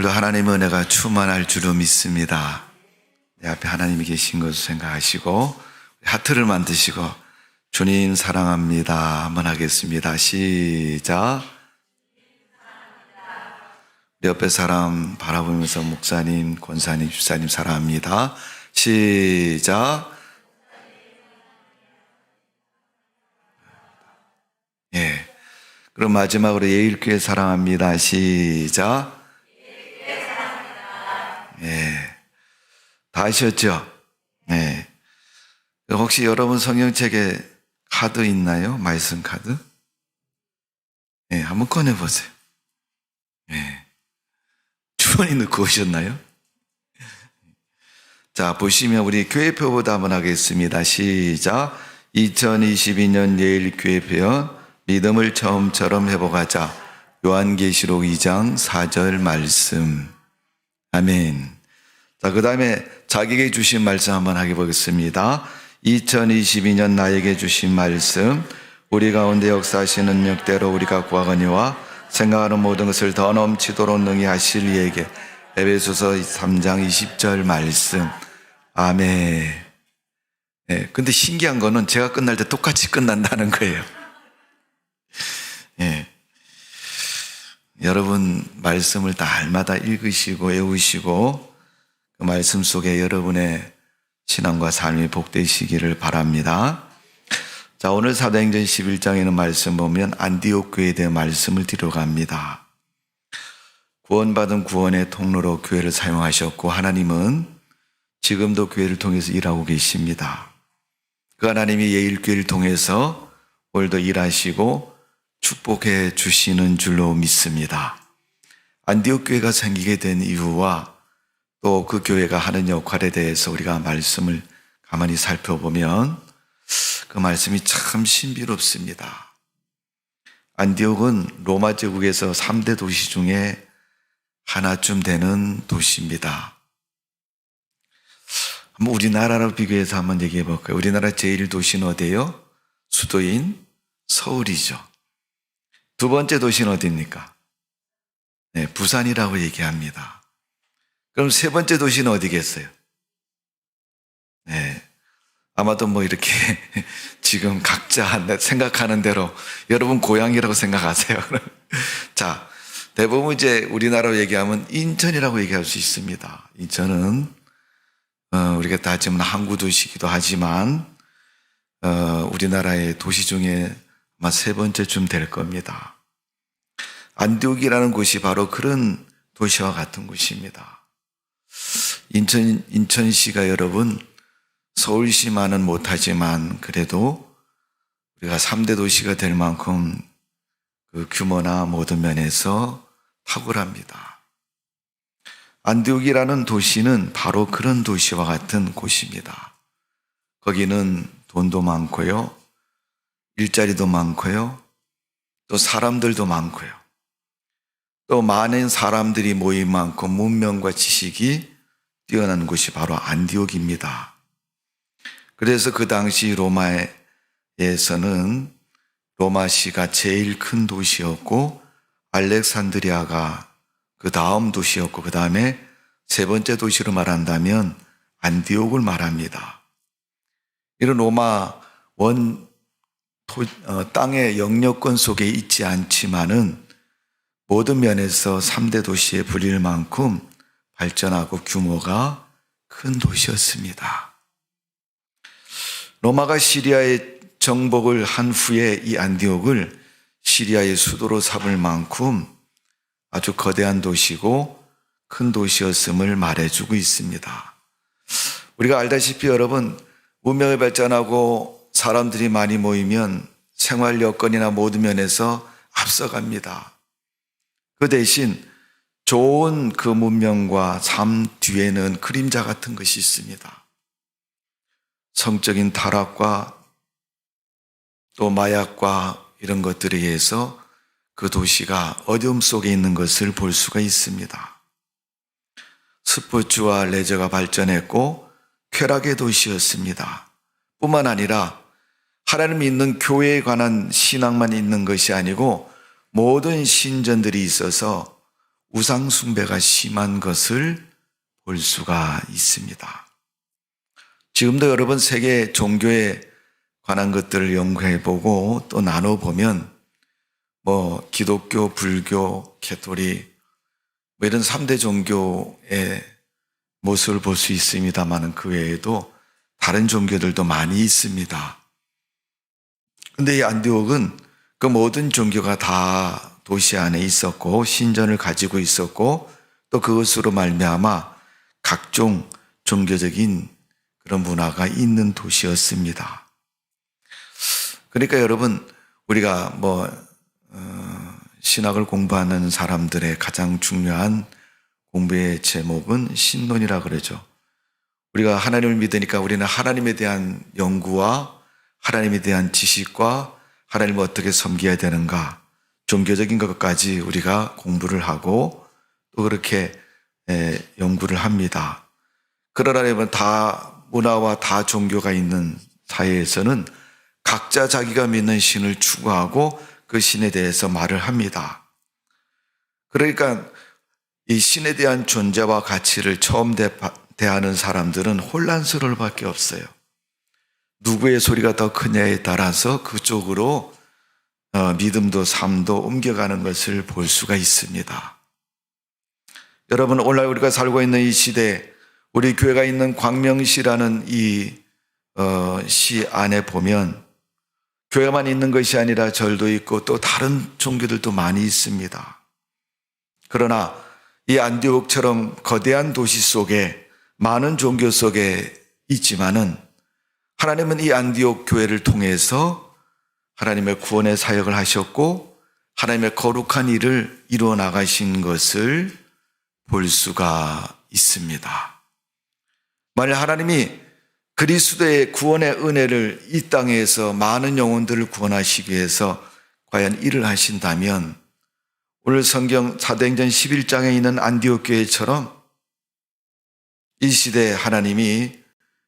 오늘도 하나님의 은혜가 충만할 줄로 믿습니다. 내 앞에 하나님이 계신 것을 생각하시고 하트를 만드시고 주님 사랑합니다 한번 하겠습니다. 시작. 우리 옆에 사람 바라보면서 목사님, 권사님, 집사님 사랑합니다. 시작. 예. 그럼 마지막으로 예일교회 사랑합니다. 시작. 예. 다 하셨죠? 네. 혹시 여러분 성경책에 카드 있나요? 말씀 카드? 네, 한번 꺼내보세요. 네. 주머니 넣고 오셨나요? 자, 보시면 우리 교회표보다 한번 하겠습니다. 시작. 2022년 예일교회편 믿음을 처음처럼 회복하자. 요한계시록 2장 4절 말씀. 아멘. 자, 그 다음에 자기에게 주신 말씀 한번 하게 보겠습니다. 2022년 나에게 주신 말씀, 우리 가운데 역사하시는 능력대로 우리가 구하거니와 생각하는 모든 것을 더 넘치도록 능히 하실 이에게. 에베소서 3장 20절 말씀. 아멘. 네, 근데 신기한 거는 제가 끝날 때 똑같이 끝난다는 거예요. 네. 여러분 말씀을 날마다 읽으시고 외우시고 그 말씀 속에 여러분의 신앙과 삶이 복되시기를 바랍니다. 자, 오늘 사도행전 11장에는 말씀 보면 안디옥 교회에 대한 말씀을 들어갑니다. 구원받은 구원의 통로로 교회를 사용하셨고 하나님은 지금도 교회를 통해서 일하고 계십니다. 그 하나님이 예일교회를 통해서 오늘도 일하시고 축복해 주시는 줄로 믿습니다. 안디옥 교회가 생기게 된 이유와 또 그 교회가 하는 역할에 대해서 우리가 말씀을 가만히 살펴보면 그 말씀이 참 신비롭습니다. 안디옥은 로마 제국에서 3대 도시 중에 하나쯤 되는 도시입니다. 한번 우리나라로 비교해서 한번 얘기해 볼까요? 우리나라 제1도시는 어디예요? 수도인 서울이죠. 두 번째 도시는 어디입니까? 네, 부산이라고 얘기합니다. 그럼 세 번째 도시는 어디겠어요? 네, 아마도 뭐 이렇게 지금 각자 생각하는 대로 여러분 고향이라고 생각하세요. 자, 대부분 이제 우리나라로 얘기하면 인천이라고 얘기할 수 있습니다. 인천은 우리가 따지면 항구 도시이기도 하지만 우리나라의 도시 중에 아마 세 번째쯤 될 겁니다. 안디옥이라는 곳이 바로 그런 도시와 같은 곳입니다. 인천시가 여러분 서울시만은 못하지만 그래도 우리가 3대 도시가 될 만큼 그 규모나 모든 면에서 탁월합니다. 안디옥이라는 도시는 바로 그런 도시와 같은 곳입니다. 거기는 돈도 많고요, 일자리도 많고요, 또 사람들도 많고요, 또 많은 사람들이 모인 만큼 문명과 지식이 뛰어난 곳이 바로 안디옥입니다. 그래서 그 당시 로마에서는 로마시가 제일 큰 도시였고 알렉산드리아가 그 다음 도시였고 그 다음에 세 번째 도시로 말한다면 안디옥을 말합니다. 이런 로마 땅의 영역권 속에 있지 않지만은 모든 면에서 3대 도시에 불릴 만큼 발전하고 규모가 큰 도시였습니다. 로마가 시리아에 정복을 한 후에 이 안디옥을 시리아의 수도로 삼을 만큼 아주 거대한 도시고 큰 도시였음을 말해주고 있습니다. 우리가 알다시피 여러분, 문명이 발전하고 사람들이 많이 모이면 생활 여건이나 모든 면에서 앞서갑니다. 그 대신 좋은 그 문명과 삶 뒤에는 그림자 같은 것이 있습니다. 성적인 타락과 또 마약과 이런 것들에 의해서 그 도시가 어려움 속에 있는 것을 볼 수가 있습니다. 스포츠와 레저가 발전했고 쾌락의 도시였습니다. 뿐만 아니라 하나님 믿는 교회에 관한 신앙만 있는 것이 아니고 모든 신전들이 있어서 우상숭배가 심한 것을 볼 수가 있습니다. 지금도 여러분 세계 종교에 관한 것들을 연구해보고 또 나눠보면 기독교, 불교, 캐토릭 이런 3대 종교의 모습을 볼 수 있습니다만 그 외에도 다른 종교들도 많이 있습니다. 근데 이 안디옥은 그 모든 종교가 다 도시 안에 있었고 신전을 가지고 있었고 또 그것으로 말미암아 각종 종교적인 그런 문화가 있는 도시였습니다. 그러니까 여러분 우리가 신학을 공부하는 사람들의 가장 중요한 공부의 제목은 신론이라 그러죠. 우리가 하나님을 믿으니까 우리는 하나님에 대한 연구와 하나님에 대한 지식과 하나님을 어떻게 섬겨야 되는가 종교적인 것까지 우리가 공부를 하고 또 그렇게 연구를 합니다. 그러려면 다 문화와 다 종교가 있는 사회에서는 각자 자기가 믿는 신을 추구하고 그 신에 대해서 말을 합니다. 그러니까 이 신에 대한 존재와 가치를 처음 대하는 사람들은 혼란스러울 밖에 없어요. 누구의 소리가 더 크냐에 따라서 그쪽으로 믿음도 삶도 옮겨가는 것을 볼 수가 있습니다. 여러분 오늘 우리가 살고 있는 이 시대 우리 교회가 있는 광명시라는 이 시 안에 보면 교회만 있는 것이 아니라 절도 있고 또 다른 종교들도 많이 있습니다. 그러나 이 안디옥처럼 거대한 도시 속에 많은 종교 속에 있지만은 하나님은 이 안디옥 교회를 통해서 하나님의 구원의 사역을 하셨고 하나님의 거룩한 일을 이루어 나가신 것을 볼 수가 있습니다. 만약 하나님이 그리스도의 구원의 은혜를 이 땅에서 많은 영혼들을 구원하시기 위해서 과연 일을 하신다면 오늘 성경 사도행전 11장에 있는 안디옥 교회처럼 이 시대에 하나님이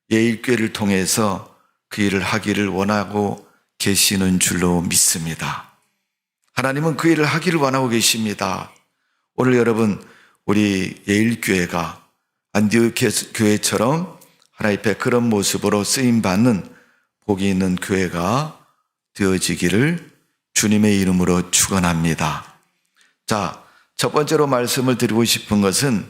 예일교회를 통해서 그 일을 하기를 원하고 계시는 줄로 믿습니다. 하나님은 그 일을 하기를 원하고 계십니다. 오늘 여러분 우리 예일교회가 안디옥 교회처럼 하나님 앞에 그런 모습으로 쓰임받는 복이 있는 교회가 되어지기를 주님의 이름으로 축원합니다. 자, 첫 번째로 말씀을 드리고 싶은 것은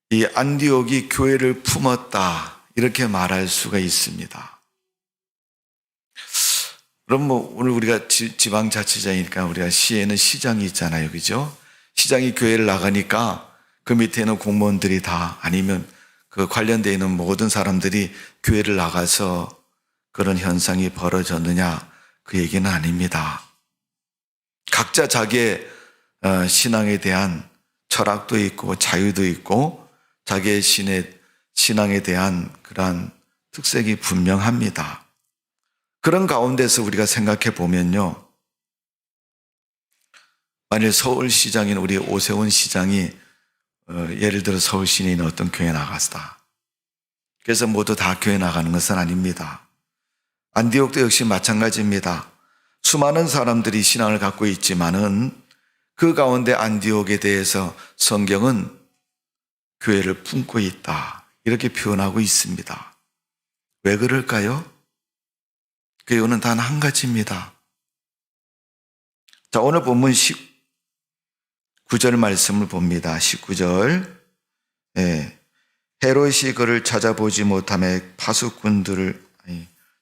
이 안디옥이 교회를 품었다 이렇게 말할 수가 있습니다. 그럼 오늘 우리가 지방자치장이니까 우리가 시에는 시장이 있잖아요, 그죠? 시장이 교회를 나가니까 그 밑에는 공무원들이 다 아니면 그 관련되어 있는 모든 사람들이 교회를 나가서 그런 현상이 벌어졌느냐 그 얘기는 아닙니다. 각자 자기의 신앙에 대한 철학도 있고 자유도 있고 자기의 신앙에 대한 그러한 특색이 분명합니다. 그런 가운데서 우리가 생각해 보면요. 만일 서울시장인 우리 오세훈 시장이 예를 들어 서울 시내에 있는 어떤 교회에 나갔다. 그래서 모두 다 교회 나가는 것은 아닙니다. 안디옥도 역시 마찬가지입니다. 수많은 사람들이 신앙을 갖고 있지만은 그 가운데 안디옥에 대해서 성경은 교회를 품고 있다. 이렇게 표현하고 있습니다. 왜 그럴까요? 그 이유는 단 한 가지입니다. 자, 오늘 본문 19절 말씀을 봅니다. 19절. 헤롯이 그를 찾아보지 못하며 파수꾼들을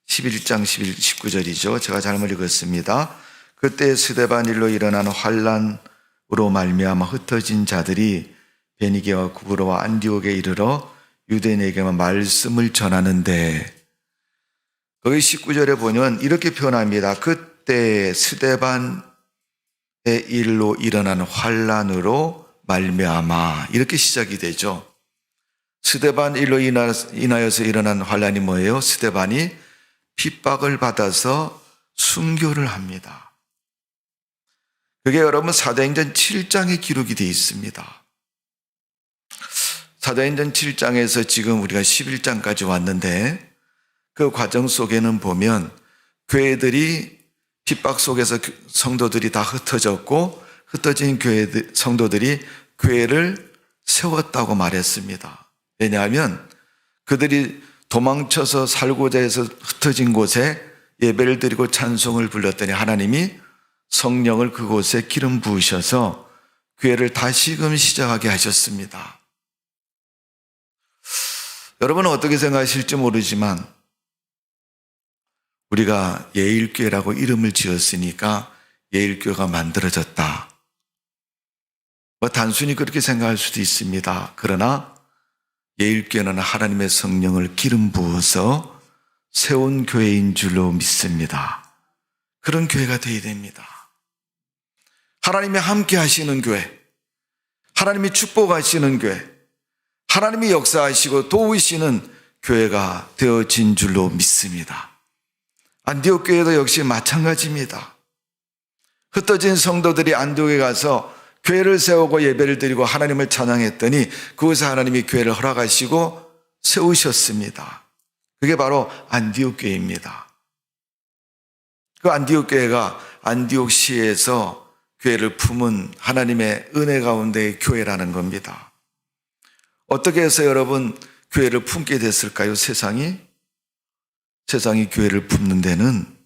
11장 19절이죠. 제가 잘못 읽었습니다. 그때 스데반 일로 일어난 환란으로 말미암아 흩어진 자들이 베니게와 구브로와 안디옥에 이르러 유대인에게만 말씀을 전하는데 거기 19절에 보면 이렇게 표현합니다. 그때 스데반의 일로 일어난 환란으로 말미암아 이렇게 시작이 되죠. 스데반 일로 인하여서 일어난 환란이 뭐예요? 스데반이 핍박을 받아서 순교를 합니다. 그게 여러분 사도행전 7장에 기록이 되어 있습니다. 사도행전 7장에서 지금 우리가 11장까지 왔는데 그 과정 속에는 보면 교회들이 핍박 속에서 성도들이 다 흩어졌고 흩어진 성도들이 교회를 세웠다고 말했습니다. 왜냐하면 그들이 도망쳐서 살고자 해서 흩어진 곳에 예배를 드리고 찬송을 불렀더니 하나님이 성령을 그곳에 기름 부으셔서 교회를 다시금 시작하게 하셨습니다. 여러분은 어떻게 생각하실지 모르지만 우리가 예일교회라고 이름을 지었으니까 예일교회가 만들어졌다. 단순히 그렇게 생각할 수도 있습니다. 그러나 예일교회는 하나님의 성령을 기름 부어서 세운 교회인 줄로 믿습니다. 그런 교회가 되어야 됩니다. 하나님이 함께 하시는 교회, 하나님이 축복하시는 교회, 하나님이 역사하시고 도우시는 교회가 되어진 줄로 믿습니다. 안디옥 교회도 역시 마찬가지입니다. 흩어진 성도들이 안디옥에 가서 교회를 세우고 예배를 드리고 하나님을 찬양했더니 그곳에 하나님이 교회를 허락하시고 세우셨습니다. 그게 바로 안디옥 교회입니다. 그 안디옥 교회가 안디옥시에서 교회를 품은 하나님의 은혜 가운데의 교회라는 겁니다. 어떻게 해서 여러분 교회를 품게 됐을까요? 세상이 교회를 품는 데는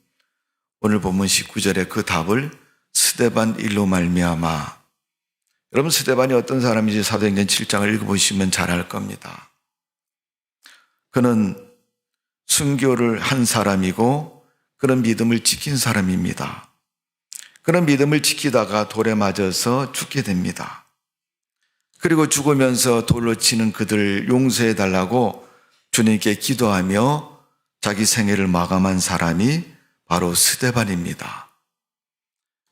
오늘 본문 19절에 그 답을 스데반 일로 말미암아. 여러분 스데반이 어떤 사람인지 사도행전 7장을 읽어보시면 잘 알 겁니다. 그는 순교를 한 사람이고 그런 믿음을 지킨 사람입니다. 그런 믿음을 지키다가 돌에 맞아서 죽게 됩니다. 그리고 죽으면서 돌로 치는 그들 용서해 달라고 주님께 기도하며 자기 생애를 마감한 사람이 바로 스데반입니다.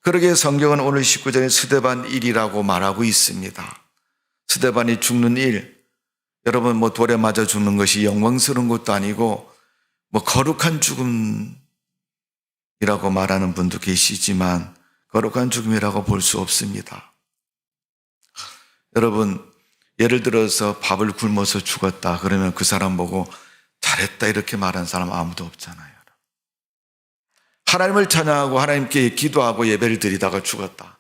그러기에 성경은 오늘 19절에 스데반 일이라고 말하고 있습니다. 스데반이 죽는 일, 여러분 돌에 맞아 죽는 것이 영광스러운 것도 아니고 거룩한 죽음이라고 말하는 분도 계시지만 거룩한 죽음이라고 볼 수 없습니다. 여러분 예를 들어서 밥을 굶어서 죽었다 그러면 그 사람 보고 잘했다 이렇게 말하는 사람 아무도 없잖아요. 하나님을 찬양하고 하나님께 기도하고 예배를 드리다가 죽었다.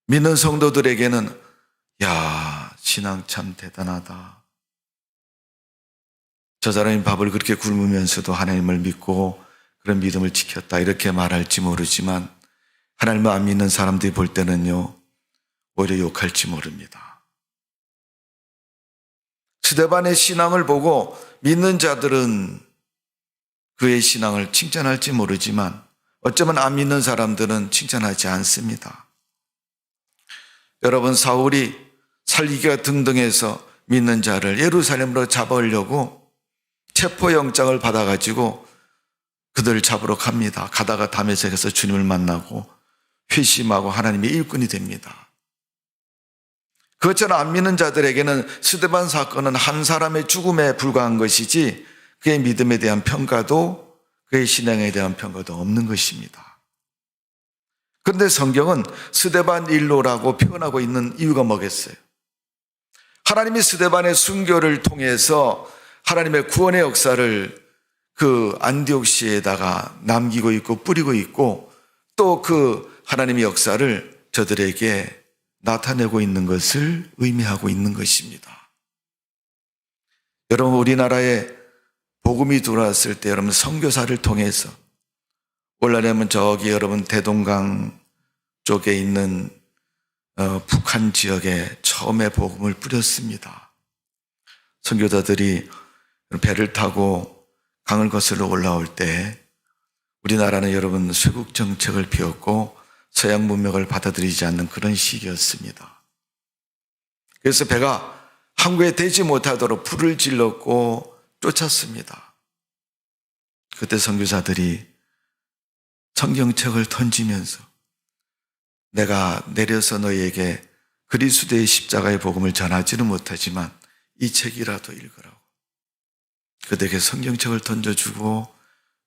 믿는 성도들에게는 야, 신앙 참 대단하다. 저 사람이 밥을 그렇게 굶으면서도 하나님을 믿고 그런 믿음을 지켰다 이렇게 말할지 모르지만 하나님을 안 믿는 사람들이 볼 때는요 오히려 욕할지 모릅니다. 스데반의 신앙을 보고 믿는 자들은 그의 신앙을 칭찬할지 모르지만 어쩌면 안 믿는 사람들은 칭찬하지 않습니다. 여러분 사울이 살기가 등등해서 믿는 자를 예루살렘으로 잡아오려고 체포영장을 받아가지고 그들을 잡으러 갑니다. 가다가 다메섹에서 주님을 만나고 회심하고 하나님의 일꾼이 됩니다. 그것처럼 안 믿는 자들에게는 스데반 사건은 한 사람의 죽음에 불과한 것이지 그의 믿음에 대한 평가도 그의 신앙에 대한 평가도 없는 것입니다. 그런데 성경은 스데반 일로라고 표현하고 있는 이유가 뭐겠어요? 하나님이 스데반의 순교를 통해서 하나님의 구원의 역사를 그 안디옥시에다가 남기고 있고 뿌리고 있고 또 그 하나님의 역사를 저들에게 나타내고 있는 것을 의미하고 있는 것입니다. 여러분 우리나라에 복음이 들어왔을 때 여러분 선교사를 통해서 원래는 저기 여러분 대동강 쪽에 있는 북한 지역에 처음에 복음을 뿌렸습니다. 선교사들이 배를 타고 강을 거슬러 올라올 때 우리나라는 여러분 쇄국 정책을 피웠고 서양 문명을 받아들이지 않는 그런 시기였습니다. 그래서 배가 항구에 대지 못하도록 불을 질렀고 쫓았습니다. 그때 선교사들이 성경책을 던지면서 내가 내려서 너희에게 그리스도의 십자가의 복음을 전하지는 못하지만 이 책이라도 읽으라고 그들에게 성경책을 던져주고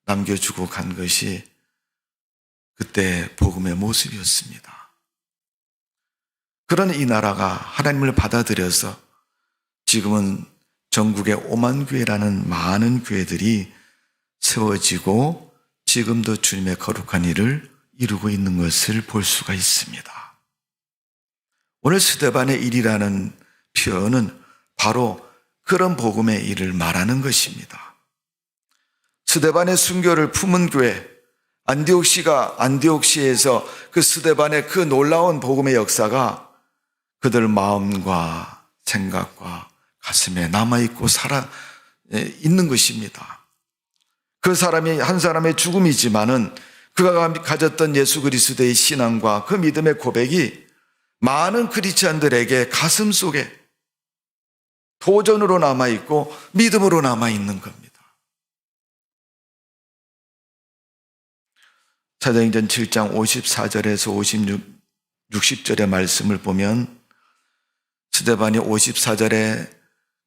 남겨주고 간 것이 그때 복음의 모습이었습니다. 그런 이 나라가 하나님을 받아들여서 지금은 전국에 5만 교회라는 많은 교회들이 세워지고 지금도 주님의 거룩한 일을 이루고 있는 것을 볼 수가 있습니다. 오늘 스데반의 일이라는 표현은 바로 그런 복음의 일을 말하는 것입니다. 스데반의 순교를 품은 교회, 안디옥시에서 그 스데반의 그 놀라운 복음의 역사가 그들 마음과 생각과 가슴에 남아있고 살아 있는 것입니다. 그 사람이 한 사람의 죽음이지만은 그가 가졌던 예수 그리스도의 신앙과 그 믿음의 고백이 많은 크리스찬들에게 가슴 속에 도전으로 남아있고 믿음으로 남아있는 겁니다. 사도행전 7장 54절에서 60절의 말씀을 보면 스데반이 54절에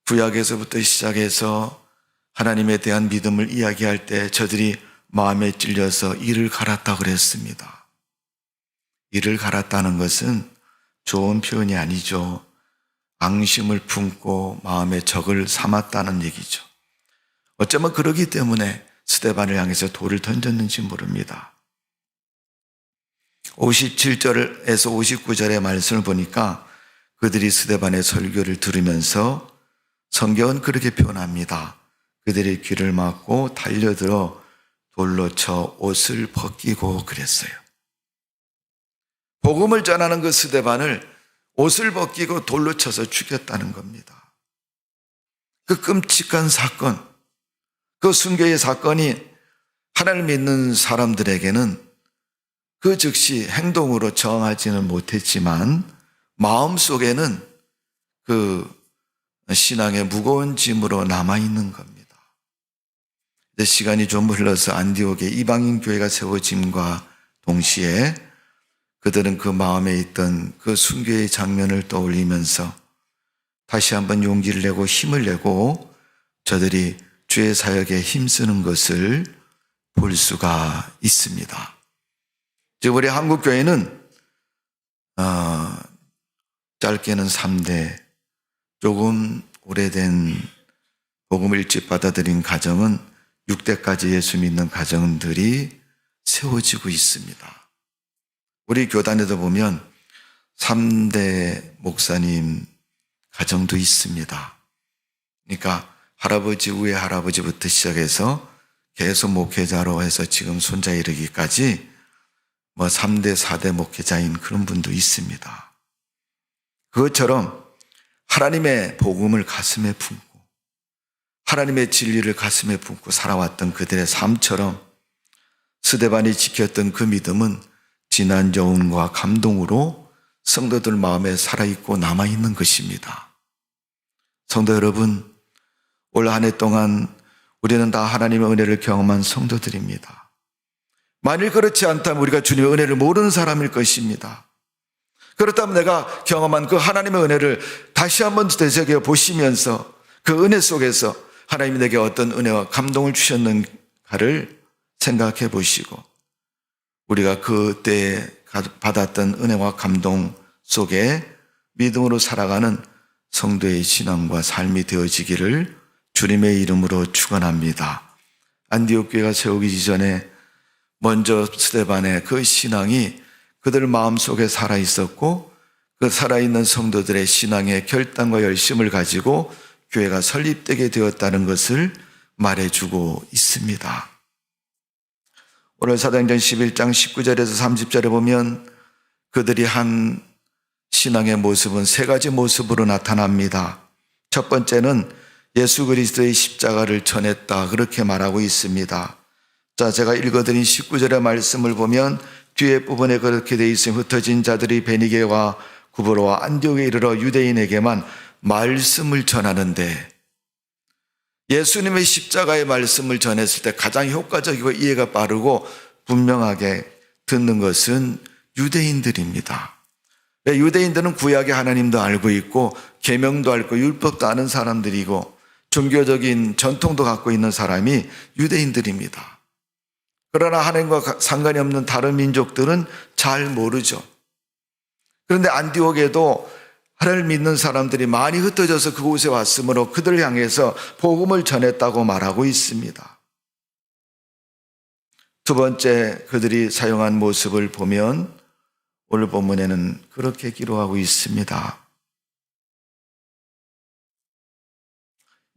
구약에서부터 시작해서 하나님에 대한 믿음을 이야기할 때 저들이 마음에 찔려서 이를 갈았다고 그랬습니다. 이를 갈았다는 것은 좋은 표현이 아니죠. 앙심을 품고 마음에 적을 삼았다는 얘기죠. 어쩌면 그러기 때문에 스데반을 향해서 돌을 던졌는지 모릅니다. 57절에서 59절의 말씀을 보니까 그들이 스데반의 설교를 들으면서 성경은 그렇게 표현합니다. 그들이 귀를 막고 달려들어 돌로 쳐 옷을 벗기고 그랬어요. 복음을 전하는 그 스데반을 옷을 벗기고 돌로 쳐서 죽였다는 겁니다. 그 끔찍한 사건, 그 순교의 사건이 하나님을 믿는 사람들에게는 그 즉시 행동으로 정하지는 못했지만 마음속에는 그 신앙의 무거운 짐으로 남아있는 겁니다. 이제 시간이 좀 흘러서 안디옥에 이방인 교회가 세워짐과 동시에 그들은 그 마음에 있던 그 순교의 장면을 떠올리면서 다시 한번 용기를 내고 힘을 내고 저들이 주의 사역에 힘쓰는 것을 볼 수가 있습니다. 즉 우리 한국교회는 짧게는 3대, 조금 오래된 복음을 일찍 받아들인 가정은 6대까지 예수 믿는 가정들이 세워지고 있습니다. 우리 교단에도 보면 3대 목사님 가정도 있습니다. 그러니까 할아버지 위에 할아버지부터 시작해서 계속 목회자로 해서 지금 손자 이르기까지 3대, 4대 목회자인 그런 분도 있습니다. 그것처럼 하나님의 복음을 가슴에 품고 하나님의 진리를 가슴에 품고 살아왔던 그들의 삶처럼 스데반이 지켰던 그 믿음은 진한 여운과 감동으로 성도들 마음에 살아있고 남아있는 것입니다. 성도 여러분, 올 한 해 동안 우리는 다 하나님의 은혜를 경험한 성도들입니다. 만일 그렇지 않다면 우리가 주님의 은혜를 모르는 사람일 것입니다. 그렇다면 내가 경험한 그 하나님의 은혜를 다시 한번 되새겨 보시면서 그 은혜 속에서 하나님이 내게 어떤 은혜와 감동을 주셨는가를 생각해 보시고 우리가 그때에 받았던 은혜와 감동 속에 믿음으로 살아가는 성도의 신앙과 삶이 되어지기를 주님의 이름으로 축원합니다. 안디옥 교회가 세우기 전에 먼저 스데반의 그 신앙이 그들 마음속에 살아있었고 그 살아있는 성도들의 신앙의 결단과 열심을 가지고 교회가 설립되게 되었다는 것을 말해주고 있습니다. 오늘 사도행전 11장 19절에서 30절에 보면 그들이 한 신앙의 모습은 세 가지 모습으로 나타납니다. 첫 번째는 예수 그리스도의 십자가를 전했다 그렇게 말하고 있습니다. 자, 제가 읽어드린 19절의 말씀을 보면 뒤에 부분에 그렇게 되어 있으면 흩어진 자들이 베니게와 구브로와 안디옥에 이르러 유대인에게만 말씀을 전하는데 예수님의 십자가의 말씀을 전했을 때 가장 효과적이고 이해가 빠르고 분명하게 듣는 것은 유대인들입니다. 유대인들은 구약의 하나님도 알고 있고 계명도 알고 율법도 아는 사람들이고 종교적인 전통도 갖고 있는 사람이 유대인들입니다. 그러나 하나님과 상관이 없는 다른 민족들은 잘 모르죠. 그런데 안디옥에도 하나님을 믿는 사람들이 많이 흩어져서 그곳에 왔으므로 그들을 향해서 복음을 전했다고 말하고 있습니다. 두 번째 그들이 사용한 모습을 보면 오늘 본문에는 그렇게 기록하고 있습니다.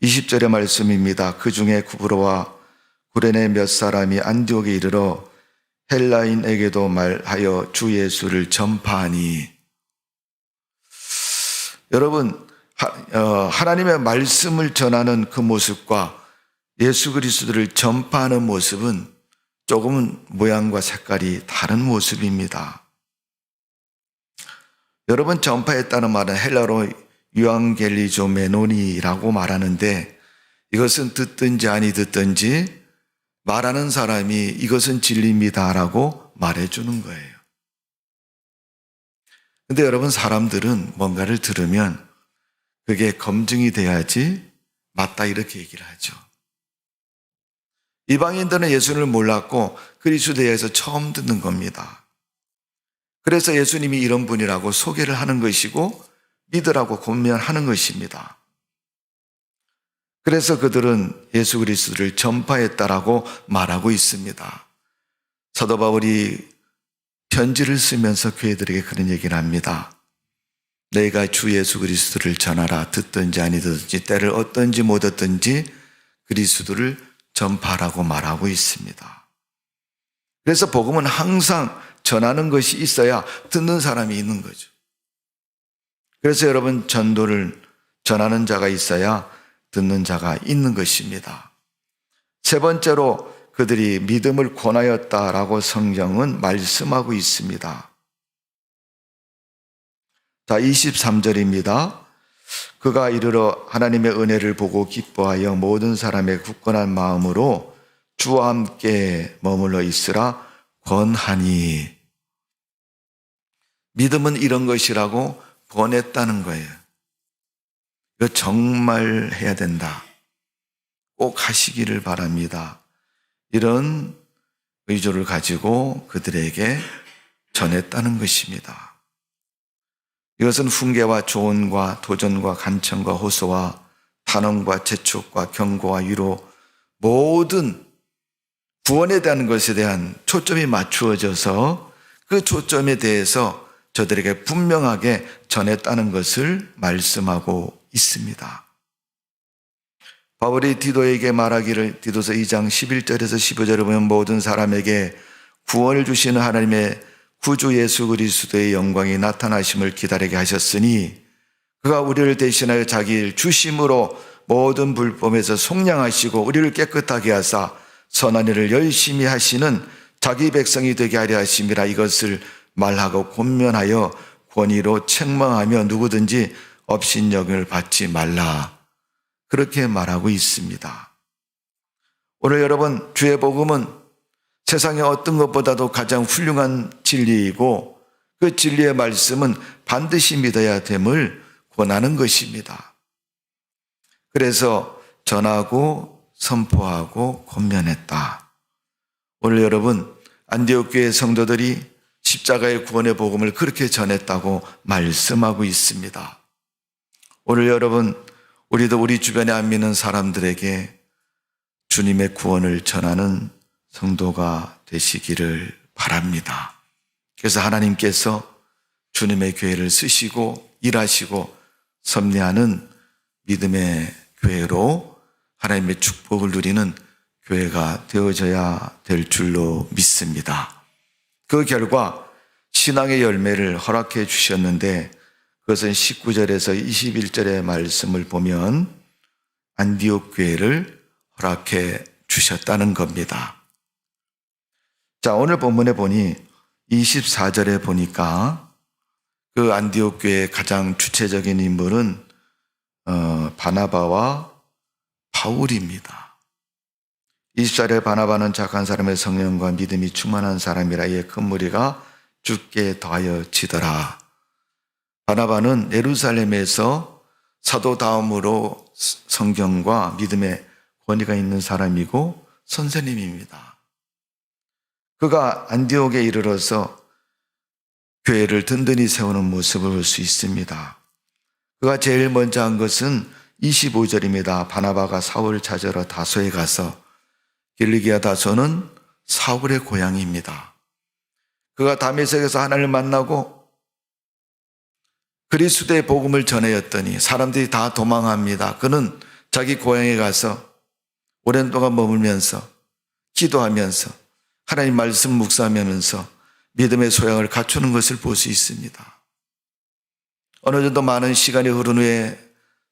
20절의 말씀입니다. 그 중에 구브로와 구레네 몇 사람이 안디옥에 이르러 헬라인에게도 말하여 주 예수를 전파하니. 여러분, 하나님의 말씀을 전하는 그 모습과 예수 그리스도를 전파하는 모습은 조금은 모양과 색깔이 다른 모습입니다. 여러분, 전파했다는 말은 헬라로 유앙겔리조메노니라고 말하는데, 이것은 듣든지 아니 듣든지 말하는 사람이 이것은 진리입니다라고 말해주는 거예요. 근데 여러분, 사람들은 뭔가를 들으면 그게 검증이 돼야지 맞다 이렇게 얘기를 하죠. 이방인들은 예수를 몰랐고 그리스도에 대해서 처음 듣는 겁니다. 그래서 예수님이 이런 분이라고 소개를 하는 것이고 믿으라고 권면하는 것입니다. 그래서 그들은 예수 그리스도를 전파했다라고 말하고 있습니다. 사도 바울이 편지를 쓰면서 교회들에게 그런 얘기를 합니다. 너희가 주 예수 그리스도를 전하라. 듣든지 아니 듣든지 때를 얻든지 못 얻든지 그리스도를 전파라고 말하고 있습니다. 그래서 복음은 항상 전하는 것이 있어야 듣는 사람이 있는 거죠. 그래서 여러분, 전도를 전하는 자가 있어야 듣는 자가 있는 것입니다. 세 번째로 그들이 믿음을 권하였다라고 성경은 말씀하고 있습니다. 자, 23절입니다. 그가 이르러 하나님의 은혜를 보고 기뻐하여 모든 사람의 굳건한 마음으로 주와 함께 머물러 있으라 권하니. 믿음은 이런 것이라고 권했다는 거예요. 이거 정말 해야 된다. 꼭 하시기를 바랍니다. 이런 의조를 가지고 그들에게 전했다는 것입니다. 이것은 훈계와 조언과 도전과 간청과 호소와 탄원과 재촉과 경고와 위로 모든 구원에 대한 것에 대한 초점이 맞추어져서 그 초점에 대해서 저들에게 분명하게 전했다는 것을 말씀하고 있습니다. 바울이 디도에게 말하기를 디도서 2장 11절에서 15절을 보면 모든 사람에게 구원을 주시는 하나님의 구주 예수 그리스도의 영광이 나타나심을 기다리게 하셨으니 그가 우리를 대신하여 자기 일 주심으로 모든 불법에서 속량하시고 우리를 깨끗하게 하사 선한 일을 열심히 하시는 자기 백성이 되게 하려 하심이라. 이것을 말하고 권면하여 권위로 책망하며 누구든지 업신여김을 받지 말라. 그렇게 말하고 있습니다. 오늘 여러분, 주의 복음은 세상의 어떤 것보다도 가장 훌륭한 진리이고 그 진리의 말씀은 반드시 믿어야 됨을 권하는 것입니다. 그래서 전하고 선포하고 권면했다. 오늘 여러분, 안디옥 교회 성도들이 십자가의 구원의 복음을 그렇게 전했다고 말씀하고 있습니다. 오늘 여러분, 우리도 우리 주변에 안 믿는 사람들에게 주님의 구원을 전하는 성도가 되시기를 바랍니다. 그래서 하나님께서 주님의 교회를 쓰시고 일하시고 섭리하는 믿음의 교회로 하나님의 축복을 누리는 교회가 되어져야 될 줄로 믿습니다. 그 결과 신앙의 열매를 허락해 주셨는데 그것은 19절에서 21절의 말씀을 보면 안디옥 교회를 허락해 주셨다는 겁니다. 자, 오늘 본문에 보니 24절에 보니까 그 안디옥 교회의 가장 주체적인 인물은 바나바와 바울입니다. 20절에 바나바는 착한 사람의 성령과 믿음이 충만한 사람이라 이에 큰 무리가 죽게 더하여 지더라. 바나바는 예루살렘에서 사도 다음으로 성경과 믿음의 권위가 있는 사람이고 선생님입니다. 그가 안디옥에 이르러서 교회를 든든히 세우는 모습을 볼 수 있습니다. 그가 제일 먼저 한 것은 25절입니다. 바나바가 사울을 찾으러 다소에 가서 길리기아 다소는 사울의 고향입니다. 그가 다메섹에서 하나님을 만나고 그리스도의 복음을 전하였더니 사람들이 다 도망합니다. 그는 자기 고향에 가서 오랜 동안 머물면서 기도하면서 하나님 말씀 묵상하면서 믿음의 소양을 갖추는 것을 볼 수 있습니다. 어느 정도 많은 시간이 흐른 후에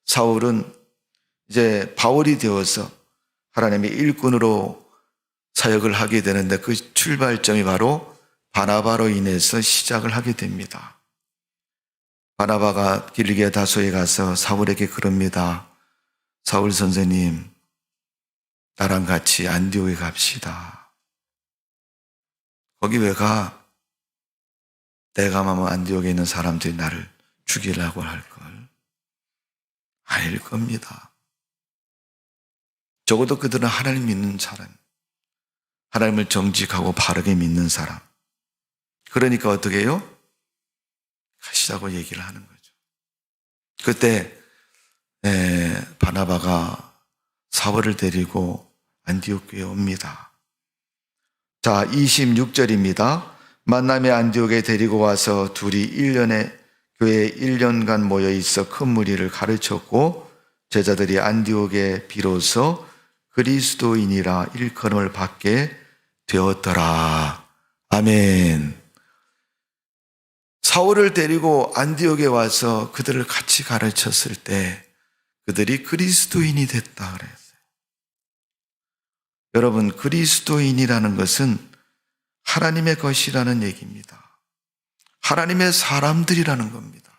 사울은 이제 바울이 되어서 하나님의 일꾼으로 사역을 하게 되는데 그 출발점이 바로 바나바로 인해서 시작을 하게 됩니다. 바나바가 길게 다소에 가서 사울에게 그럽니다. 사울 선생님, 나랑 같이 안디옥에 갑시다. 거기 왜 가? 내가 가면 안디옥에 있는 사람들이 나를 죽이려고 할걸. 아닐 겁니다. 적어도 그들은 하나님 믿는 사람, 하나님을 정직하고 바르게 믿는 사람. 그러니까 어떻게 해요? 가시자고 얘기를 하는 거죠. 그때 바나바가 사울을 데리고 안디옥 교회에 옵니다. 자, 26절입니다. 만남의 안디옥에 데리고 와서 둘이 1년에 교회에 1년간 모여 있어 큰 무리를 가르쳤고 제자들이 안디옥에 비로소 그리스도인이라 일컬음을 받게 되었더라. 아멘. 사울을 데리고 안디옥에 와서 그들을 같이 가르쳤을 때 그들이 그리스도인이 됐다 그랬어요. 여러분, 그리스도인이라는 것은 하나님의 것이라는 얘기입니다. 하나님의 사람들이라는 겁니다.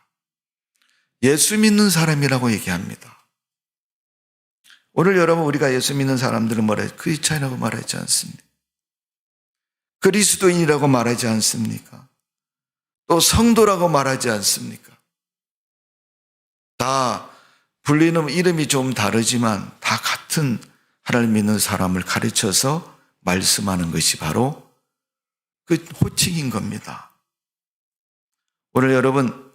예수 믿는 사람이라고 얘기합니다. 오늘 여러분, 우리가 예수 믿는 사람들은 크리스찬이라고 말하지 않습니까? 그리스도인이라고 말하지 않습니까? 또 성도라고 말하지 않습니까? 다 불리는 이름이 좀 다르지만 다 같은 하나님 믿는 사람을 가르쳐서 말씀하는 것이 바로 그 호칭인 겁니다. 오늘 여러분,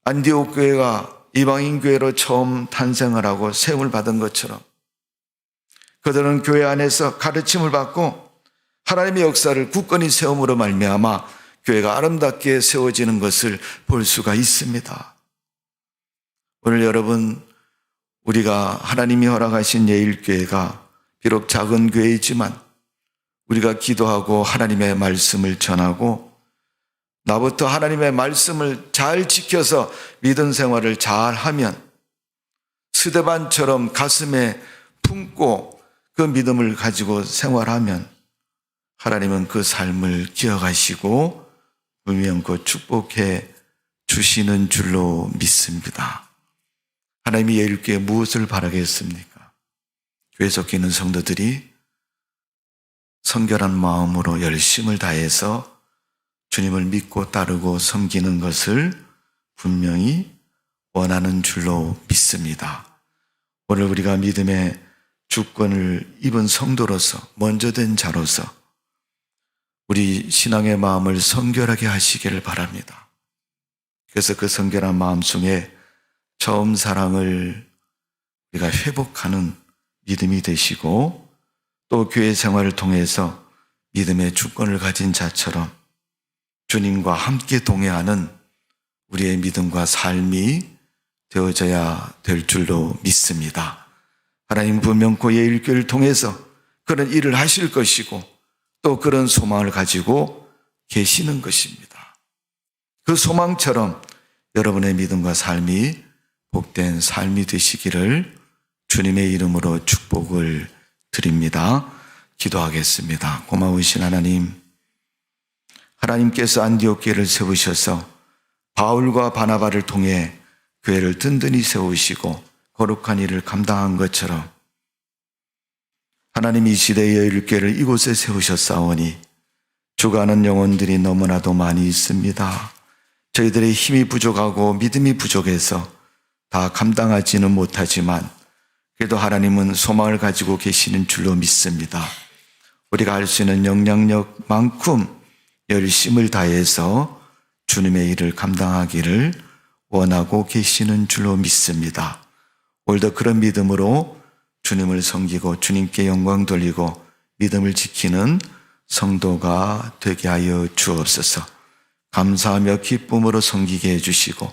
안디옥 교회가 이방인 교회로 처음 탄생을 하고 세움을 받은 것처럼 그들은 교회 안에서 가르침을 받고 하나님의 역사를 굳건히 세움으로 말미암아 교회가 아름답게 세워지는 것을 볼 수가 있습니다. 오늘 여러분, 우리가 하나님이 허락하신 예일교회가 비록 작은 교회이지만 우리가 기도하고 하나님의 말씀을 전하고 나부터 하나님의 말씀을 잘 지켜서 믿음 생활을 잘 하면 스데반처럼 가슴에 품고 그 믿음을 가지고 생활하면 하나님은 그 삶을 기억하시고 무명코 축복해 주시는 줄로 믿습니다. 하나님이 예일교회에 무엇을 바라겠습니까? 교회 속에 있는 성도들이 성결한 마음으로 열심을 다해서 주님을 믿고 따르고 섬기는 것을 분명히 원하는 줄로 믿습니다. 오늘 우리가 믿음의 주권을 입은 성도로서 먼저 된 자로서 우리 신앙의 마음을 성결하게 하시기를 바랍니다. 그래서 그 성결한 마음 속에 처음 사랑을 우리가 회복하는 믿음이 되시고 또 교회 생활을 통해서 믿음의 주권을 가진 자처럼 주님과 함께 동행하는 우리의 믿음과 삶이 되어져야 될 줄로 믿습니다. 하나님 분명코 예일교회를 통해서 그런 일을 하실 것이고 또 그런 소망을 가지고 계시는 것입니다. 그 소망처럼 여러분의 믿음과 삶이 복된 삶이 되시기를 주님의 이름으로 축복을 드립니다. 기도하겠습니다. 고마우신 하나님, 하나님께서 안디옥 교회를 세우셔서 바울과 바나바를 통해 교회를 든든히 세우시고 거룩한 일을 감당한 것처럼 하나님 이 시대의 예일교회를 이곳에 세우셨사오니 죽어가는 영혼들이 너무나도 많이 있습니다. 저희들의 힘이 부족하고 믿음이 부족해서 다 감당하지는 못하지만 그래도 하나님은 소망을 가지고 계시는 줄로 믿습니다. 우리가 할 수 있는 영향력만큼 열심을 다해서 주님의 일을 감당하기를 원하고 계시는 줄로 믿습니다. 오늘도 그런 믿음으로 주님을 섬기고 주님께 영광 돌리고 믿음을 지키는 성도가 되게 하여 주옵소서. 감사하며 기쁨으로 섬기게 해주시고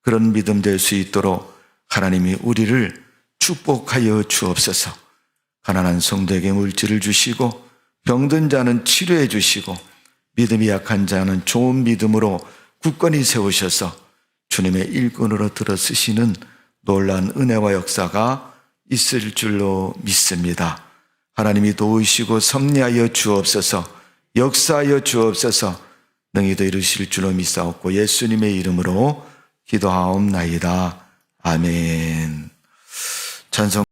그런 믿음 될 수 있도록 하나님이 우리를 축복하여 주옵소서. 가난한 성도에게 물질을 주시고 병든 자는 치료해 주시고 믿음이 약한 자는 좋은 믿음으로 굳건히 세우셔서 주님의 일꾼으로 들어 쓰시는 놀라운 은혜와 역사가 있을 줄로 믿습니다. 하나님이 도우시고 섭리하여 주옵소서. 역사하여 주옵소서. 능히도 이루실 줄로 믿사옵고 예수님의 이름으로 기도하옵나이다. 아멘. 찬송